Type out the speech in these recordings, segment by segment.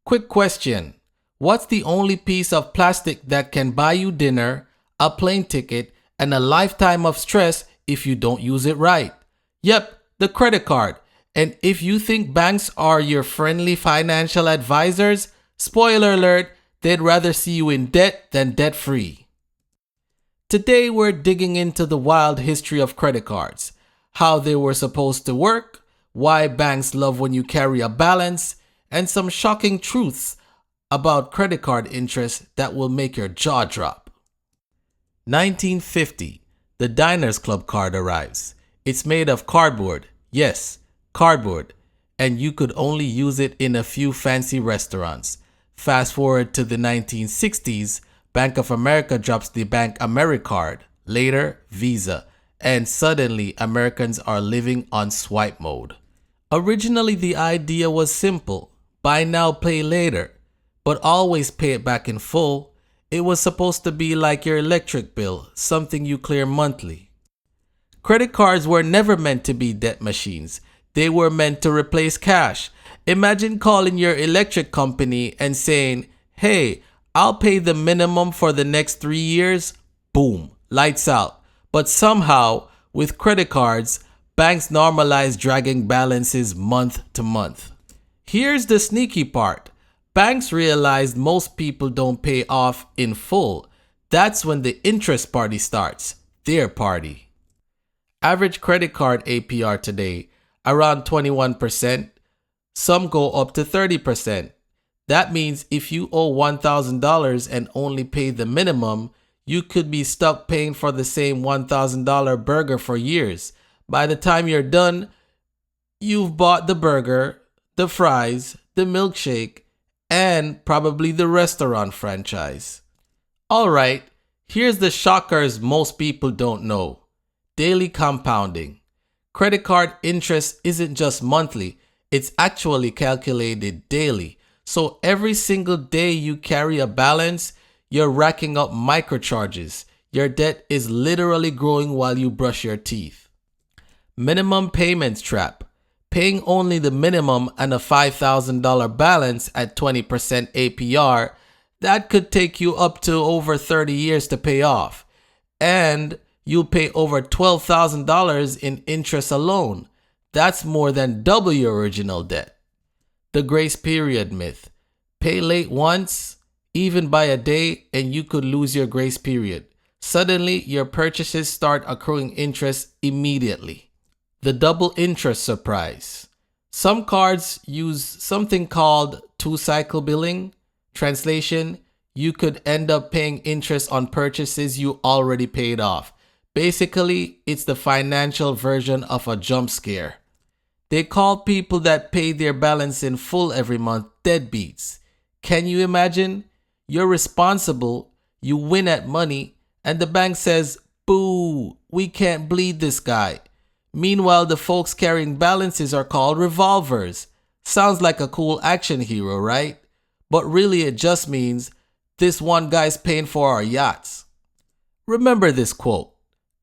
Quick question. What's the only piece of plastic that can buy you dinner, a plane ticket, and a lifetime of stress if you don't use it right? Yep, the credit card. And if you think banks are your friendly financial advisors, spoiler alert, they'd rather see you in debt than debt-free. Today we're digging into the wild history of credit cards, how they were supposed to work, why banks love when you carry a balance, and some shocking truths about credit card interest that will make your jaw drop. 1950, the Diners Club card arrives. It's made of cardboard. Yes, cardboard. And you could only use it in a few fancy restaurants. Fast forward to the 1960s, Bank of America drops the Bank AmeriCard, later Visa, and suddenly Americans are living on swipe mode. Originally the idea was simple, buy now, pay later, but always pay it back in full. It was supposed to be like your electric bill, something you clear monthly. Credit cards were never meant to be debt machines. They were meant to replace cash. Imagine calling your electric company and saying, "Hey, I'll pay the minimum for the next 3 years." Boom, lights out. But somehow, with credit cards, banks normalize dragging balances month to month. Here's the sneaky part. Banks realized most people don't pay off in full. That's when the interest party starts, their party. Average credit card APR today, around 21%. Some go up to 30%. That means if you owe $1,000 and only pay the minimum, you could be stuck paying for the same $1,000 burger for years. By the time you're done, you've bought the burger, the fries, the milkshake, and probably the restaurant franchise. Alright, here's the shockers most people don't know. Daily compounding. Credit card interest isn't just monthly, it's actually calculated daily. So every single day you carry a balance, you're racking up microcharges. Your debt is literally growing while you brush your teeth. Minimum payments trap. Paying only the minimum and a $5,000 balance at 20% APR, that could take you up to over 30 years to pay off. And you'll pay over $12,000 in interest alone. That's more than double your original debt. The grace period myth. Pay late once, even by a day, and you could lose your grace period. Suddenly, your purchases start accruing interest immediately. The double interest surprise. Some cards use something called two-cycle billing. Translation, you could end up paying interest on purchases you already paid off. Basically, it's the financial version of a jump scare. They call people that pay their balance in full every month deadbeats. Can you imagine? You're responsible, you win at money, and the bank says, "Boo, we can't bleed this guy." Meanwhile, the folks carrying balances are called revolvers. Sounds like a cool action hero, right? But really it just means this one guy's paying for our yachts. Remember this quote.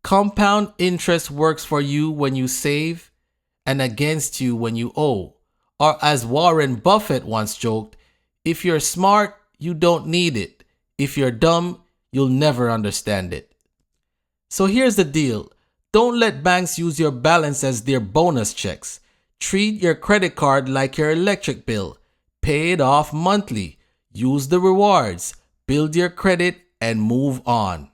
Compound interest works for you when you save and against you when you owe. Or as Warren Buffett once joked, if you're smart, you don't need it. If you're dumb, you'll never understand it. So here's the deal. Don't let banks use your balance as their bonus checks. Treat your credit card like your electric bill. Pay it off monthly. Use the rewards. Build your credit and move on.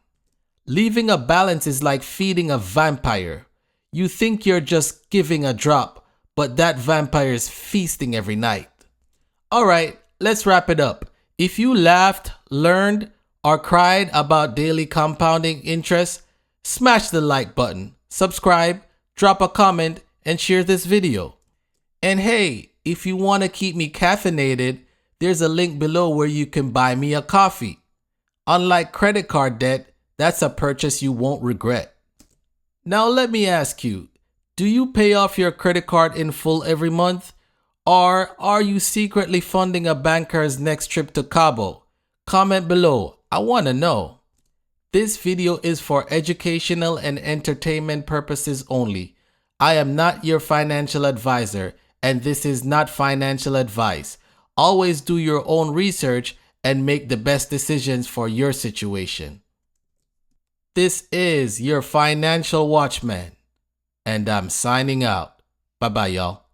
Leaving a balance is like feeding a vampire. You think you're just giving a drop, but that vampire is feasting every night. Alright, let's wrap it up. If you laughed, learned, or cried about daily compounding interest, smash the like button, subscribe, drop a comment, and share this video. And hey, if you want to keep me caffeinated, there's a link below where you can buy me a coffee. Unlike credit card debt, that's a purchase you won't regret. Now let me ask you, do you pay off your credit card in full every month? Or are you secretly funding a banker's next trip to Cabo? Comment below, I want to know. This video is for educational and entertainment purposes only. I am not your financial advisor, and this is not financial advice. Always do your own research and make the best decisions for your situation. This is your financial watchman, and I'm signing out. Bye-bye, y'all.